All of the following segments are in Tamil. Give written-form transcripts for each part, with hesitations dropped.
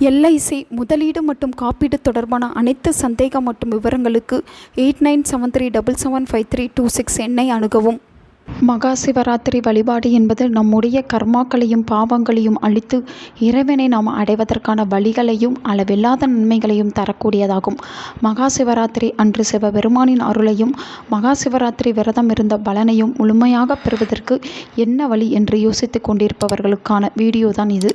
எல்ஐசி முதலீடு மற்றும் காப்பீடு தொடர்பான அனைத்து சந்தேகம் மற்றும் விவரங்களுக்கு 8973777532 எண்ணை அணுகவும். மகா சிவராத்திரி வழிபாடு என்பது நம்முடைய கர்மாக்களையும் பாவங்களையும் அழித்து இறைவனை நாம் அடைவதற்கான வழிகளையும் அளவில்லாத நன்மைகளையும் தரக்கூடியதாகும். மகா சிவராத்திரி அன்று சிவபெருமானின் அருளையும் மகா சிவராத்திரி விரதம் இருந்த பலனையும் முழுமையாக பெறுவதற்கு என்ன வழி என்று யோசித்து கொண்டிருப்பவர்களுக்கான வீடியோ தான் இது.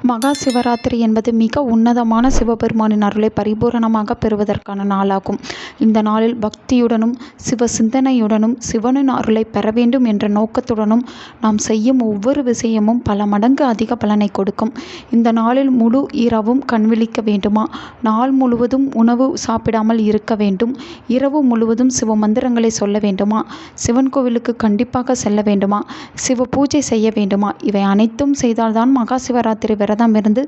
மகா சிவராத்திரி என்பது மிக உன்னதமான சிவபெருமானின் அருளை பரிபூரணமாக பெறுவதற்கான நாளாகும். இந்த நாளில் பக்தியுடனும் சிவ சிந்தனையுடனும் சிவனின் அருளை பெற வேண்டும் என்ற நோக்கத்துடனும் நாம் செய்யும் ஒவ்வொரு விஷயமும் பல மடங்கு அதிக பலனை கொடுக்கும். இந்த நாளில் முழு இரவும் கண்விழிக்க வேண்டுமா? நாள் முழுவதும் உணவு சாப்பிடாமல் இருக்க வேண்டும். இரவு முழுவதும் சிவ மந்திரங்களை சொல்ல வேண்டுமா? சிவன் கோவிலுக்கு கண்டிப்பாக செல்ல வேண்டுமா? சிவ பூஜை செய்ய வேண்டுமா? இவை அனைத்தும் செய்தால்தான் மகா சிவராத்திரி விரதம் இருந்து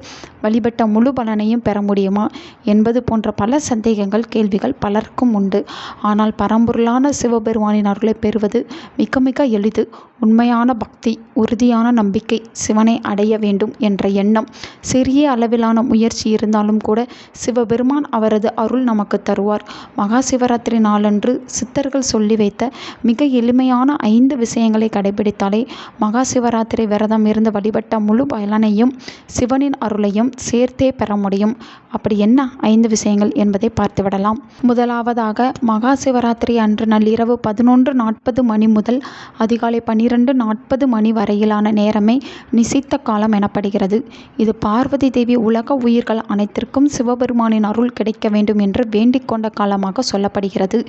வழிபட்ட முழு பலனையும் பெற முடியுமா என்பது போன்ற பல சந்தேகங்கள் கேள்விகள் பலருக்கும் உண்டு. ஆனால் பரம்பொருளான சிவபெருமானின் அருளை பெறுவது மிக மிக எளிது. உண்மையான பக்தி, உறுதியான நம்பிக்கை, சிவனை அடைய வேண்டும் என்ற எண்ணம், சிறிய அளவிலான முயற்சி இருந்தாலும் கூட சிவபெருமான் அவரது அருள் நமக்கு தருவார். மகா சிவராத்திரி நாளன்று சித்தர்கள் சொல்லி வைத்த மிக எளிமையான 5 விஷயங்களை கடைபிடித்தாலே மகா சிவராத்திரி விரதம் இருந்து வழிபட்ட முழு பலனையும் சிவனின் அருளையும் சேர்த்தே பெற முடியும். அப்படி என்ன 5 விஷயங்கள் என்பதை பார்த்துவிடலாம். முதலாவதாக, மகா சிவராத்திரி அன்று நள்ளிரவு 11:40 மணி முதல் அதிகாலை 12:40 மணி வரையிலான நேரமே நிசித்த காலம் எனப்படுகிறது. இது பார்வதி தேவி உலக உயிர்கள் அனைத்திற்கும் சிவபெருமானின் அருள் கிடைக்க வேண்டும் என்று வேண்டிக் கொண்ட காலமாக சொல்லப்படுகிறது.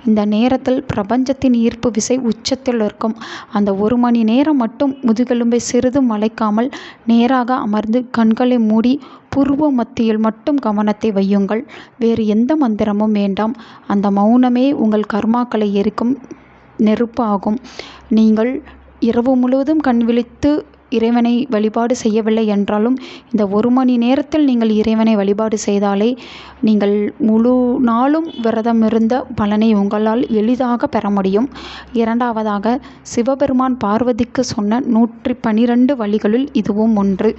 இந்த நேரத்தில் பிரபஞ்சத்தின் ஈர்ப்பு விசை உச்சத்தில் இருக்கும். அந்த 1 மணி நேரம் மட்டும் முதுகெலும்பை சிறிதும் வளைக்காமல் நேராக அமர்ந்து கண்களை மூடி புருவ மத்தியில் மட்டும் கவனத்தை வையுங்கள். வேறு எந்த மந்திரமும் வேண்டாம். அந்த மௌனமே உங்கள் கர்மாக்களை எரிக்கும் நெருப்பு ஆகும். நீங்கள் இரவு முழுவதும் கண் விழித்து இறைவனை வழிபாடு செய்யவில்லை என்றாலும் இந்த 1 மணி நேரத்தில் நீங்கள் இறைவனை வழிபாடு செய்தாலே நீங்கள் முழு நாளும் விரதம் இருந்த பலனை உங்களால் எளிதாக பெற முடியும். இரண்டாவதாக, சிவபெருமான் பார்வதிக்கு சொன்ன 112 வழிகளுள் இதுவும் ஒன்று.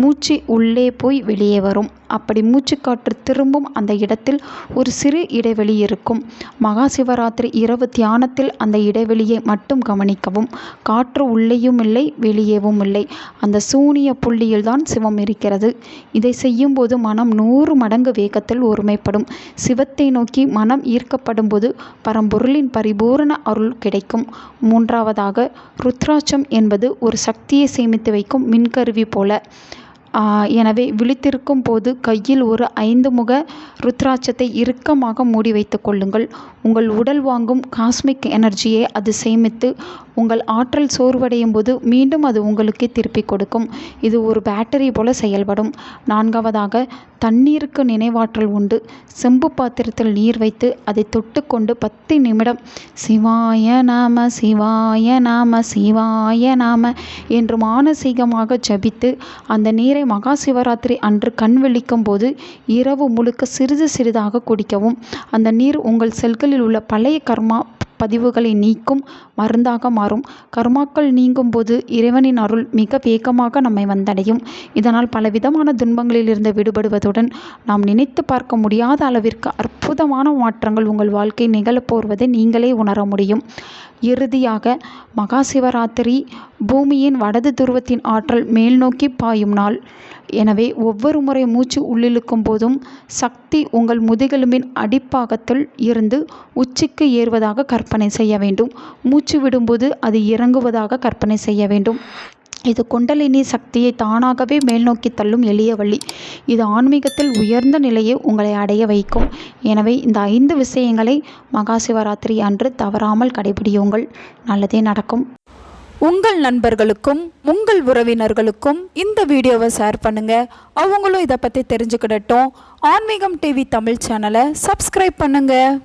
மூச்சு உள்ளே போய் வெளியே வரும். அப்படி மூச்சுக்காற்று திரும்பும் அந்த இடத்தில் ஒரு சிறு இடைவெளி இருக்கும். மகா சிவராத்திரி இரவு தியானத்தில் அந்த இடைவெளியை மட்டும் கவனிக்கவும். காற்று உள்ளேயும் இல்லை, வெளியேவும் இல்லை. அந்த சூனிய புள்ளியில்தான் சிவம் இருக்கிறது. இதை செய்யும் போது மனம் 100 மடங்கு வேகத்தில் ஒருமைப்படும். சிவத்தை நோக்கி மனம் ஈர்க்கப்படும் போது பரம்பொருளின் பரிபூரண அருள் கிடைக்கும். மூன்றாவதாக, ருத்ராட்சம் என்பது ஒரு சக்தியை சேமித்து வைக்கும் மின்கருவி போல. எனவே விழித்திருக்கும் போது கையில் ஒரு 5 முக ருத்ராட்சத்தை இறுக்கமாக மூடி வைத்து கொள்ளுங்கள். உங்கள் உடல் வாங்கும் காஸ்மிக் எனர்ஜியை அது சேமித்து உங்கள் ஆற்றல் சோர்வடையும் போது மீண்டும் அது உங்களுக்கே திருப்பி கொடுக்கும். இது ஒரு பேட்டரி போல செயல்படும். நான்காவதாக, தண்ணீருக்கு நினைவாற்றல் உண்டு. செம்பு பாத்திரத்தில் நீர் வைத்து அதை தொட்டுக்கொண்டு 10 நிமிடம் சிவாய நாம சிவாய நாம சிவாய நாம என்று மானசீகமாக ஜபித்து அந்த நீரை மகா சிவராத்திரி அன்று கண் விழிக்கும் போது இரவு முழுக்க சிறிது சிறிதாக குடிக்கவும். அந்த நீர் உங்கள் செல்களில் உள்ள பழைய கர்மா பதிவுகளை நீக்கும் மருந்தாக மாறும். கர்மாக்கள் நீங்கும் போது இறைவனின் அருள் மிக வேகமாக நம்மை வந்தடையும். இதனால் பலவிதமான துன்பங்களில் இருந்து விடுபடுவதுடன் நாம் நினைத்து பார்க்க முடியாத அளவிற்கு அற்புதமான மாற்றங்கள் உங்கள் வாழ்க்கை நிகழப்போவதை நீங்களே உணர முடியும். இறுதியாக, மகா சிவராத்திரி பூமியின் வடது துருவத்தின் ஆற்றல் மேல் நோக்கி பாயும் நாள். எனவே ஒவ்வொரு முறை மூச்சு உள்ளிழுக்கும் போதும் சக்தி உங்கள் முதுகெலும்பின் அடிப்பாகத்தில் இருந்து உச்சிக்கு ஏறுவதாக கற்பனை செய்ய வேண்டும். மூச்சு விடும்போது அது இறங்குவதாக கற்பனை செய்ய வேண்டும். இது குண்டலினி சக்தியை தானாகவே மேல் நோக்கி தள்ளும் எளிய வழி. இது ஆன்மீகத்தில் உயர்ந்த நிலையை உங்களை அடைய வைக்கும். எனவே இந்த 5 விஷயங்களை மகா சிவராத்திரி அன்று தவறாமல் கடைபிடியுங்கள். நல்லதே நடக்கும். உங்கள் நண்பர்களுக்கும் உங்கள் உறவினர்களுக்கும் இந்த வீடியோவை ஷேர் பண்ணுங்கள். அவங்களும் இதை பற்றி தெரிஞ்சுக்கிடட்டும். ஆன்மீகம் டிவி தமிழ் சேனலை சப்ஸ்கிரைப் பண்ணுங்கள்.